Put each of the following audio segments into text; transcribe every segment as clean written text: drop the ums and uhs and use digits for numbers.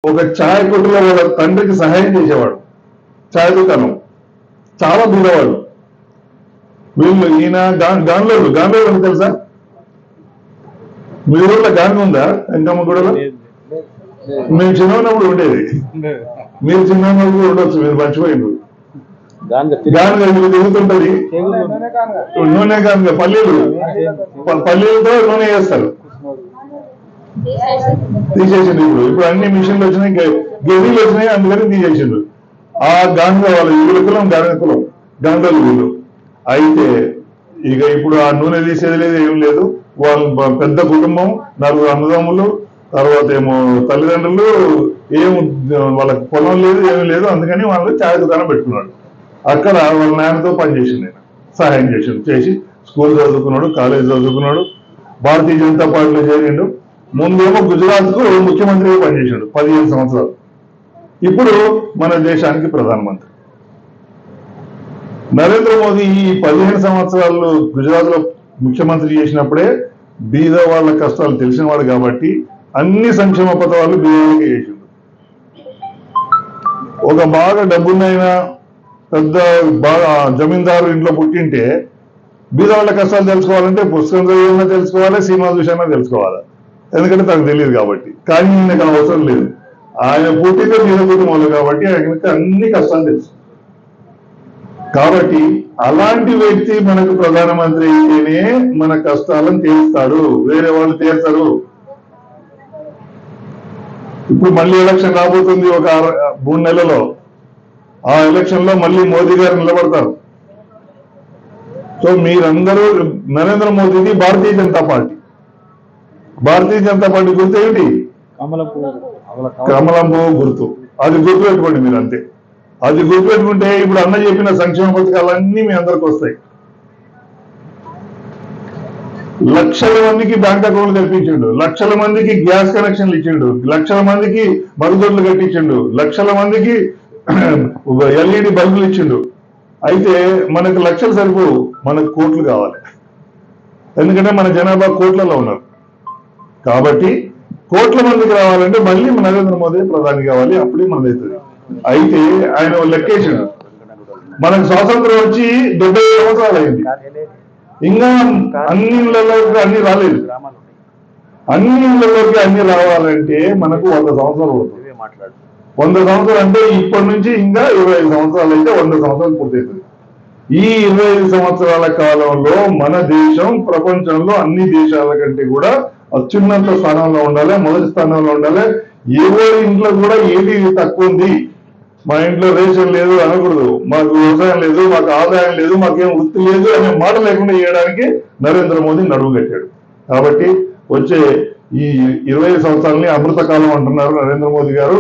ఒక ఛాయ్ కొట్టులో వాళ్ళ తండ్రికి సహాయం చేసేవాడు. ఛాయ్ దుకాణం, చాలా బీదవాడు. వీళ్ళు ఈయన గాన్లోడు అని తెలుసా? మీ ఊళ్ళో గాన్ ఉందా? వెంకమ్మ గూడలో మేము చిన్నప్పుడు ఉండేది. మీరు చిన్నప్పుడు ఉండొచ్చు, మీరు మర్చిపోయిండ్రు. గానుగా మీరు తిరుగుతుంటది, నూనె గానుగా, పల్లీలతో నూనె వేస్తారు. తీసేసిండు. ఇప్పుడు అన్ని మిషన్లు వచ్చినాయి, గెరీలు వచ్చినాయి, అందుకని తీసేసిండు. ఆ గానుగా వాళ్ళు వీళ్ళ కులం కులం గాంధలు వీళ్ళు. అయితే ఇక ఇప్పుడు ఆ నూనె తీసేది లేదు, ఏం లేదు. వాళ్ళు పెద్ద కుటుంబం, 4 అన్నదమ్ములు, తర్వాత ఏమో తల్లిదండ్రులు, వాళ్ళకి పొలం లేదు, ఏమీ లేదు. అందుకని వాళ్ళు ఛాయ్ దుకాణం పెట్టుకున్నాడు. అక్కడ వాళ్ళ నాన్నతో పనిచేసిండు, నేను సహాయం చేసి స్కూల్ చదువుకున్నాడు, కాలేజ్ చదువుకున్నాడు, భారతీయ జనతా పార్టీలో చేరిండు. ముందేమో గుజరాత్ కు ముఖ్యమంత్రిగా పనిచేశాడు 15 సంవత్సరాలు. ఇప్పుడు మన దేశానికి ప్రధానమంత్రి. నరేంద్ర మోదీ ఈ 15 సంవత్సరాలు గుజరాత్ లో ముఖ్యమంత్రి చేసినప్పుడే బీద వాళ్ళ కష్టాలు తెలిసినవాడు కాబట్టి అన్ని సంక్షేమ పథకాలు బీదవాళ్ళకి చేసిండు. ఒక బాగా డబ్బున్నైనా పెద్ద బాగా జమీందారు ఇంట్లో పుట్టింటే బీద వాళ్ళ కష్టాలు తెలుసుకోవాలంటే పుస్తకం చదివినా తెలుసుకోవాలి, సినిమా చూసినా తెలుసుకోవాలి. ఎందుకంటే తనకు తెలియదు కాబట్టి. కానీ ఈయనకు అవసరం లేదు, ఆయన పుట్టితే బీద కుటుంబంలో కాబట్టి ఆయనకి అన్ని కష్టాలు తెలుసు. కాబట్టి అలాంటి వ్యక్తి మనకు ప్రధానమంత్రి అయితేనే మన కష్టాలను తీరుస్తాడు, వేరే వాళ్ళు తీర్చరు. ఇప్పుడు మళ్ళీ ఎలక్షన్ రాబోతుంది ఒక 3 నెలల్లో. ఆ ఎలక్షన్ లో మళ్ళీ మోదీ గారు నిలబడతారు. సో మీరందరూ నరేంద్ర మోదీది భారతీయ జనతా పార్టీ గుర్తు ఏమిటి? కమలం పువ్వు గుర్తు. అది గుర్తుపెట్టుకోండి మీరు, అంతే. అది గుర్తుపెట్టుకుంటే ఇప్పుడు అన్న చెప్పిన సంక్షేమ పథకాలన్నీ మీ అందరికి వస్తాయి. లక్షల మందికి బ్యాంక్ అకౌంట్లు కల్పించిండు, లక్షల మందికి గ్యాస్ కనెక్షన్లు ఇచ్చిండు, లక్షల మందికి మరుగుదొడ్లు కట్టించిండు, లక్షల మందికి ఎల్ఈడి బల్బులు ఇచ్చిండు. అయితే మనకు లక్షలు సరిపోవు, మనకు కోట్లు కావాలి. ఎందుకంటే మన జనాభా కోట్లలో ఉన్నారు. కాబట్టి కోట్ల మందికి రావాలంటే మళ్ళీ నరేంద్ర మోదీ ప్రధాని కావాలి, అప్పుడే మనదవుతుంది. అయితే ఆయన లెక్కేసాడు, మనకు స్వాతంత్రం వచ్చి 70 సంవత్సరాలు అయింది, ఇంకా అన్ని ఇళ్లలోకి అన్ని రాలేదు. అన్ని ఇళ్లలోకి అన్ని రావాలంటే మనకు 100 సంవత్సరాలు పడుతుంది. 100 సంవత్సరాలు అంటే ఇప్పటి నుంచి ఇంకా 25 సంవత్సరాలు అయితే 100 సంవత్సరాలు పూర్తవుతుంది. ఈ 25 సంవత్సరాల కాలంలో మన దేశం ప్రపంచంలో అన్ని దేశాల కంటే కూడా అత్యున్నత స్థానంలో ఉండాలి, మొదటి స్థానంలో ఉండాలి. ఎవరి ఇంట్లో కూడా ఏది తక్కువ ఉంది, మా ఇంట్లో రేషన్ లేదు అనకూడదు, మాకు వ్యవసాయం లేదు, మాకు ఆదాయం లేదు, మాకేం వృత్తి లేదు అనే మాట లేకుండా చేయడానికి నరేంద్ర మోదీ నడుము కట్టాడు. కాబట్టి వచ్చే ఈ 20 సంవత్సరాలని అమృత కాలం అంటున్నారు నరేంద్ర మోదీ గారు.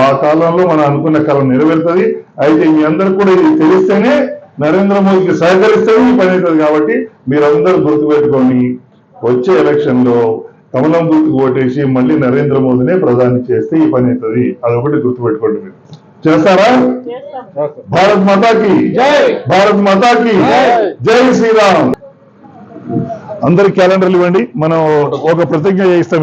ఆ కాలంలో మనం అనుకున్న కాలం నెరవేరుతుంది. అయితే మీ అందరికి కూడా ఇది తెలిస్తేనే నరేంద్ర మోదీకి సహకరిస్తేనే ఈ పని అవుతుంది. కాబట్టి మీరందరూ గుర్తుపెట్టుకొని వచ్చే ఎలక్షన్ లో కమలం గుర్తుకు ఓటేసి మళ్ళీ నరేంద్ర మోదీనే ప్రధాని చేస్తే ఈ పని అవుతుంది. అదొకటి గుర్తుపెట్టుకోండి. మీరు చేస్తారా? భారత్ మాతాకి భారత్ మాతాకి జై శ్రీరామ్. అందరికి క్యాలెండర్లు ఇవ్వండి, మనం ఒక ప్రతిజ్ఞ చేయిస్తాం.